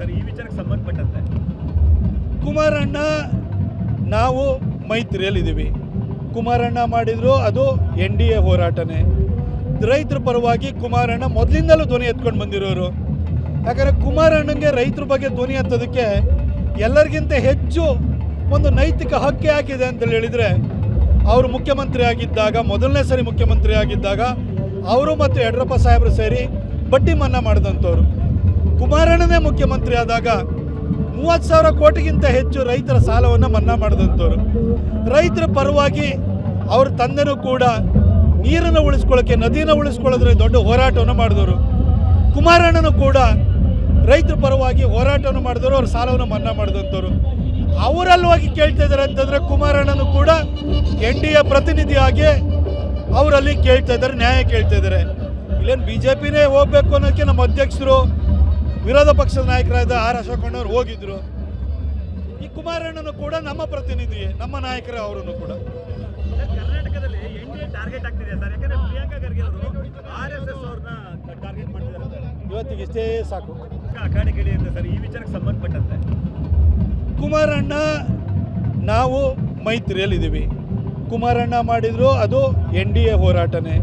Sir, ಈ ವಿಚಾರಕ್ಕೆ ಸಂಬಂಧಪಟ್ಟಂತೆ ಕುಮಾರಣ್ಣ ನಾವು ಮೈತ್ರಿಯಲ್ಲಿದ್ದೀವಿ. ಕುಮಾರಣ್ಣ ಮಾಡಿದ್ರು ಅದು NDA ಹೋರಾಟನೇ. ರೈತರ ಪರವಾಗಿ ಕುಮಾರಣ್ಣ ಮೊದಲಿಂದಲೂ ಧ್ವನಿ ಎತ್ಕೊಂಡು ಬಂದಿರೋರು. ಯಾಕಂದರೆ ಕುಮಾರಣ್ಣಂಗೆ ರೈತರ ಬಗ್ಗೆ ಧ್ವನಿ ಎತ್ತೋದಕ್ಕೆ ಎಲ್ಲರಿಗಿಂತ ಹೆಚ್ಚು ಒಂದು ನೈತಿಕ ಹಕ್ಕೆ ಹಾಕಿದೆ ಅಂತ ಹೇಳಿದರೆ, ಅವರು ಮುಖ್ಯಮಂತ್ರಿ ಆಗಿದ್ದಾಗ, ಮೊದಲನೇ ಸರಿ ಮುಖ್ಯಮಂತ್ರಿ ಆಗಿದ್ದಾಗ ಅವರು ಮತ್ತು ಯಡಿಯೂರಪ್ಪ ಸಾಹೇಬರು ಸೇರಿ ಬಡ್ಡಿ ಮನ್ನಾ ಮಾಡಿದಂಥವ್ರು. ಕುಮಾರಣ್ಣನೇ ಮುಖ್ಯಮಂತ್ರಿ ಆದಾಗ 30,000 ಕೋಟಿಗಿಂತ ಹೆಚ್ಚು ರೈತರ ಸಾಲವನ್ನು ಮನ್ನಾ ಮಾಡಿದಂಥವ್ರು. ರೈತರ ಪರವಾಗಿ ಅವ್ರ ತಂದೆನೂ ಕೂಡ ನೀರನ್ನು ಉಳಿಸ್ಕೊಳ್ಳೋಕ್ಕೆ, ನದಿನ ಉಳಿಸ್ಕೊಳ್ಳೋದ್ರೆ ದೊಡ್ಡ ಹೋರಾಟವನ್ನು ಮಾಡಿದವರು. ಕುಮಾರಣ್ಣನೂ ಕೂಡ ರೈತರ ಪರವಾಗಿ ಹೋರಾಟವನ್ನು ಮಾಡಿದವರು, ಅವ್ರ ಸಾಲವನ್ನು ಮನ್ನಾ ಮಾಡಿದಂಥವ್ರು. ಅವರಲ್ಲಿ ಹೋಗಿ ಕೇಳ್ತಾ ಇದ್ದಾರೆ ಅಂತಂದರೆ ಕುಮಾರಣ್ಣನೂ ಕೂಡ NDA ಪ್ರತಿನಿಧಿಯಾಗಿ ಅವರಲ್ಲಿ ಕೇಳ್ತಾ ಇದ್ದಾರೆ, ನ್ಯಾಯ ಕೇಳ್ತಾ ಇದ್ದಾರೆ. ಇಲ್ಲೇನು BJPನೇ ಹೋಗಬೇಕು ಅನ್ನೋಕ್ಕೆ ನಮ್ಮ ಅಧ್ಯಕ್ಷರು, ವಿರೋಧ ಪಕ್ಷದ ನಾಯಕರಾದ ಆರ್ ಅಶೋಕಣ್ಣವ್ರು ಹೋಗಿದ್ರು. ಈ ಕುಮಾರಣ್ಣನು ಕೂಡ ನಮ್ಮ ಪ್ರತಿನಿಧಿ, ನಮ್ಮ ನಾಯಕರೇ ಅವರನ್ನು ಕೂಡ. ಕರ್ನಾಟಕದಲ್ಲಿ NDA ಟಾರ್ಗೆಟ್ ಆಗ್ತಿದೆ ಸರ್. ಯಾಕಂದ್ರೆ ಪ್ರಿಯಾಂಕಾ ಖರ್ಗೆ ಅವರು RSS ಅವ್ರನ್ನ ಟಾರ್ಗೆಟ್ ಮಾಡ್ತಿದ್ದಾರೆ. ಇವತ್ತಿಗೆ ಇಷ್ಟೇ ಸಾಕು. ಅಖಾಡೆಗಿಳಿ ಅಂತ ಸರ್, ಈ ವಿಚಾರಕ್ಕೆ ಸಂಬಂಧಪಟ್ಟಂತೆ ಕುಮಾರಣ್ಣ ನಾವು ಮೈತ್ರಿಯಲ್ಲಿದ್ದೀವಿ. ಕುಮಾರಣ್ಣ ಮಾಡಿದ್ರು ಅದು NDA ಹೋರಾಟನೇ.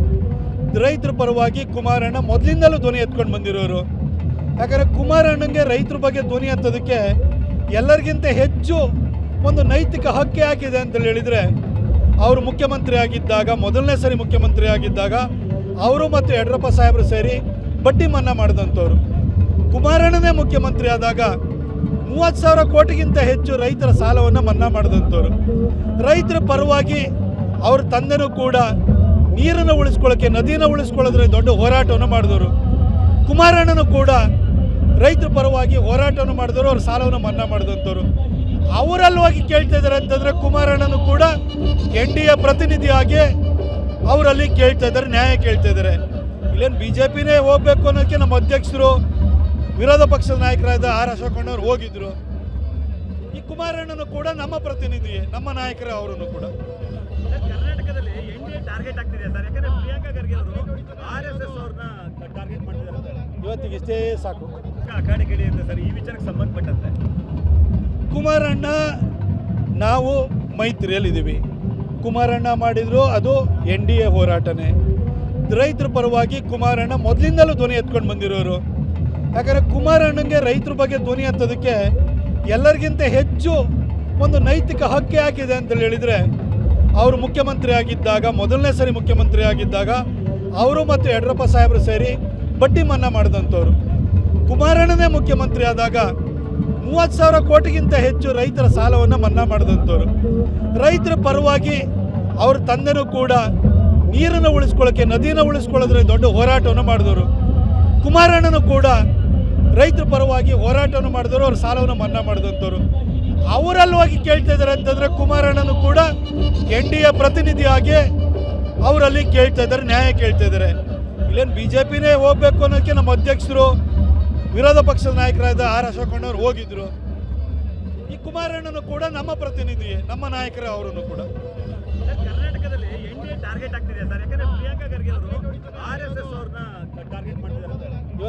ರೈತರ ಪರವಾಗಿ ಕುಮಾರಣ್ಣ ಮೊದಲಿಂದಲೂ ಧ್ವನಿ ಎತ್ಕೊಂಡು ಬಂದಿರೋರು. ಯಾಕಂದರೆ ಕುಮಾರಣ್ಣಂಗೆ ರೈತರ ಬಗ್ಗೆ ಧ್ವನಿ ಎತ್ತೋದಕ್ಕೆ ಎಲ್ಲರಿಗಿಂತ ಹೆಚ್ಚು ಒಂದು ನೈತಿಕ ಹಕ್ಕೆ ಹಾಕಿದೆ ಅಂತ ಹೇಳಿದರೆ, ಅವರು ಮುಖ್ಯಮಂತ್ರಿ ಆಗಿದ್ದಾಗ, ಮೊದಲನೇ ಸರಿ ಮುಖ್ಯಮಂತ್ರಿ ಆಗಿದ್ದಾಗ ಅವರು ಮತ್ತು ಯಡಿಯೂರಪ್ಪ ಸಾಹೇಬರು ಸೇರಿ ಬಡ್ಡಿ ಮನ್ನಾ ಮಾಡಿದಂಥವ್ರು. ಕುಮಾರಣ್ಣನೇ ಮುಖ್ಯಮಂತ್ರಿ ಆದಾಗ 30,000 ಕೋಟಿಗಿಂತ ಹೆಚ್ಚು ರೈತರ ಸಾಲವನ್ನು ಮನ್ನಾ ಮಾಡಿದಂಥವ್ರು. ರೈತರ ಪರವಾಗಿ ಅವ್ರ ತಂದೆನೂ ಕೂಡ ನೀರನ್ನು ಉಳಿಸ್ಕೊಳ್ಳೋಕ್ಕೆ, ನದಿನ ಉಳಿಸ್ಕೊಳ್ಳೋದ್ರೆ ದೊಡ್ಡ ಹೋರಾಟವನ್ನು ಮಾಡಿದವರು. ಕುಮಾರಣ್ಣನೂ ಕೂಡ ರೈತರ ಪರವಾಗಿ ಹೋರಾಟವನ್ನು ಮಾಡಿದವರು, ಅವ್ರ ಸಾಲವನ್ನು ಮನ್ನಾ ಮಾಡಿದಂಥವ್ರು. ಅವರಲ್ಲಿ ಹೋಗಿ ಕೇಳ್ತಾ ಇದ್ದಾರೆ ಅಂತಂದರೆ ಕುಮಾರಣ್ಣನೂ ಕೂಡ NDA ಪ್ರತಿನಿಧಿಯಾಗಿ ಅವರಲ್ಲಿ ಕೇಳ್ತಾ ಇದ್ದಾರೆ, ನ್ಯಾಯ ಕೇಳ್ತಾ ಇದ್ದಾರೆ. ಇಲ್ಲೇನು BJPನೇ ಹೋಗಬೇಕು ಅನ್ನೋಕ್ಕೆ ನಮ್ಮ ಅಧ್ಯಕ್ಷರು, ವಿರೋಧ ಪಕ್ಷದ ನಾಯಕರಾದ ಆರ್ ಅಶೋಕಣ್ಣವ್ರು ಹೋಗಿದ್ರು. ಈ ಕುಮಾರಣ್ಣನು ಕೂಡ ನಮ್ಮ ಪ್ರತಿನಿಧಿ, ನಮ್ಮ ನಾಯಕರೇ ಅವರನ್ನು ಕೂಡ. ಕರ್ನಾಟಕದಲ್ಲಿ NDA ಟಾರ್ಗೆಟ್ ಆಗ್ತಿದೆ ಸರ್. ಯಾಕಂದ್ರೆ ಪ್ರಿಯಾಂಕಾ ಖರ್ಗೆ ಅವರು RSS ಅವ್ರನ್ನ ಟಾರ್ಗೆಟ್ ಮಾಡ್ತಿದ್ದಾರೆ. ಇವತ್ತಿಗೆ ಇಷ್ಟೇ ಸಾಕು. ಅಖಾಡೆಗಿಳಿ ಅಂತ ಸರ್, ಈ ವಿಚಾರಕ್ಕೆ ಸಂಬಂಧಪಟ್ಟಂತೆ ಕುಮಾರಣ್ಣ ನಾವು ಮೈತ್ರಿಯಲ್ಲಿದ್ದೀವಿ. ಕುಮಾರಣ್ಣ ಮಾಡಿದ್ರು ಅದು NDA ಹೋರಾಟನೇ. ರೈತರ ಪರವಾಗಿ ಕುಮಾರಣ್ಣ ಮೊದಲಿಂದಲೂ ಧ್ವನಿ ಎತ್ಕೊಂಡು ಬಂದಿರೋರು. ಯಾಕಂದರೆ ಕುಮಾರಣ್ಣಂಗೆ ರೈತರ ಬಗ್ಗೆ ಧ್ವನಿ ಎತ್ತೋದಕ್ಕೆ ಎಲ್ಲರಿಗಿಂತ ಹೆಚ್ಚು ಒಂದು ನೈತಿಕ ಹಕ್ಕೆ ಹಾಕಿದೆ ಅಂತ ಹೇಳಿದರೆ, ಅವರು ಮುಖ್ಯಮಂತ್ರಿ ಆಗಿದ್ದಾಗ, ಮೊದಲನೇ ಸರಿ ಮುಖ್ಯಮಂತ್ರಿ ಆಗಿದ್ದಾಗ ಅವರು ಮತ್ತು ಯಡಿಯೂರಪ್ಪ ಸಾಹೇಬರು ಸೇರಿ ಬಡ್ಡಿ ಮನ್ನಾ ಮಾಡಿದಂಥವ್ರು. ಕುಮಾರಣ್ಣನೇ ಮುಖ್ಯಮಂತ್ರಿ ಆದಾಗ 30,000 ಕೋಟಿಗಿಂತ ಹೆಚ್ಚು ರೈತರ ಸಾಲವನ್ನು ಮನ್ನಾ ಮಾಡಿದಂಥವ್ರು. ರೈತರ ಪರವಾಗಿ ಅವ್ರ ತಂದೆನೂ ಕೂಡ ನೀರನ್ನು ಉಳಿಸ್ಕೊಳ್ಳೋಕ್ಕೆ, ನದಿನ ಉಳಿಸ್ಕೊಳ್ಳೋದ್ರೆ ದೊಡ್ಡ ಹೋರಾಟವನ್ನು ಮಾಡಿದವರು. ಕುಮಾರಣ್ಣನೂ ಕೂಡ ರೈತರ ಪರವಾಗಿ ಹೋರಾಟವನ್ನು ಮಾಡಿದವರು, ಅವ್ರ ಸಾಲವನ್ನು ಮನ್ನಾ ಮಾಡಿದಂಥವ್ರು. ಅವರಲ್ಲಿ ಹೋಗಿ ಕೇಳ್ತಾ ಇದ್ದಾರೆ ಅಂತಂದರೆ ಕುಮಾರಣ್ಣನೂ ಕೂಡ NDA ಪ್ರತಿನಿಧಿಯಾಗಿ ಅವರಲ್ಲಿ ಕೇಳ್ತಾ ಇದ್ದಾರೆ, ನ್ಯಾಯ ಕೇಳ್ತಾ ಇದ್ದಾರೆ. ಇಲ್ಲೇನು BJPನೇ ಹೋಗಬೇಕು ಅನ್ನೋಕ್ಕೆ ನಮ್ಮ ಅಧ್ಯಕ್ಷರು, ವಿರೋಧ ಪಕ್ಷದ ನಾಯಕರಾದ ಆರ್ ಅಶೋಕಣ್ಣವ್ರು ಹೋಗಿದ್ರು. ಈ ಕುಮಾರಣ್ಣನು ಕೂಡ ನಮ್ಮ ಪ್ರತಿನಿಧಿ, ನಮ್ಮ ನಾಯಕರೇ ಅವರನ್ನು ಕೂಡ. ಕರ್ನಾಟಕದಲ್ಲಿ NDA ಟಾರ್ಗೆಟ್ ಆಗ್ತಿದೆ ಸರ್. ಯಾಕಂದ್ರೆ ಪ್ರಿಯಾಂಕಾ ಖರ್ಗೆ ಅವರು RSS ಅವ್ರನ್ನ ಟಾರ್ಗೆಟ್ ಮಾಡ್ತಿದ್ದಾರೆ.